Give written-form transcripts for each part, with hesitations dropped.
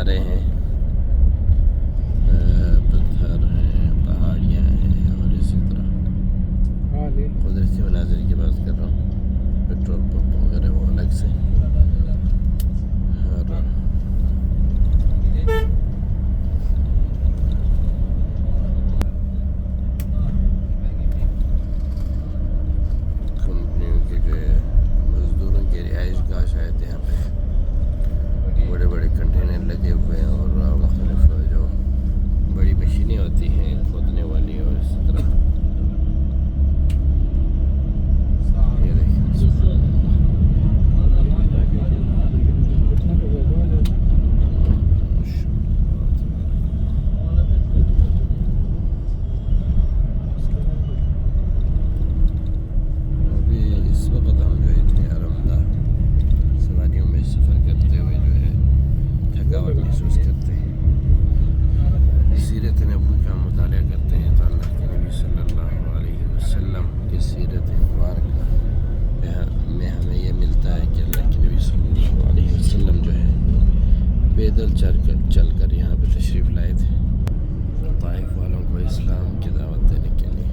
नज़ारे हैं, पत्थर हैं, पहाड़ियाँ हैं और इसी तरह कुदरती मनाज़िर की बात कर रहा हूँ। पेट्रोल पंप वगैरह वो अलग से, और कंपनियों के जो है मज़दूरों के रिहाइश गाह शायद यहाँ पे बड़े बड़े कंटेनर लगे हुए हैं और मुख्तलिफ जो बड़ी मशीनें होती हैं खोदने वाली और इस तरह। ये देखिए अभी इस वक्त हम जो है इतने आरामदाह सवारियों में सफ़र करते हुए जो है थकावट महसूस करते हैं। सीरत नबवी का मुताला करते हैं तो अल्लाह के नबी सल्लल्लाहु अलैहि वसल्लम की सीरत मुबारक में हमें ये मिलता है कि अल्लाह के नबी सल्लल्लाहु अलैहि वसल्लम जो है पैदल चल कर यहाँ पे तशरीफ़ लाए थे ताइफ वालों को इस्लाम की दावत देने के लिए।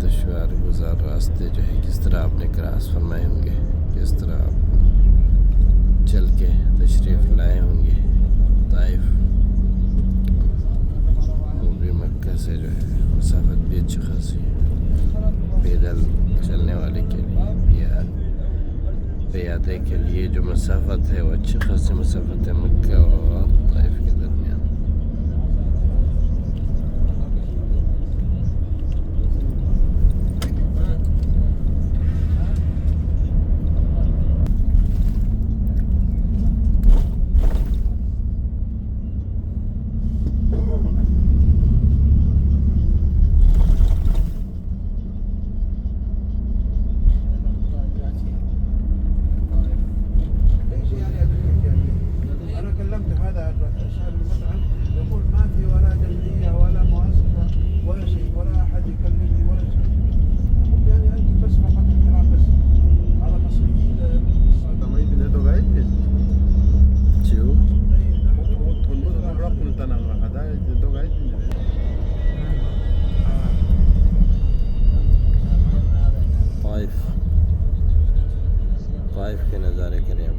दुश्वार गुजार रास्ते जो है किस तरह आपने क्रॉस फरमाए होंगे, किस तरह आप चल के तशरीफ़ लाए होंगे ताइफ, वो भी मक्का से जो है मसाफत भी अच्छी खासी पैदल चलने वाले के लिए या प्यादे के लिए जो मसाफत है वो अच्छी खासी मसाफत है मक्का और ताइफ के दरमियान। ताइफ के नज़ारे करें आप।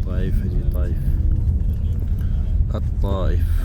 ताइफ है जी, ताइफ, अत्ताइफ।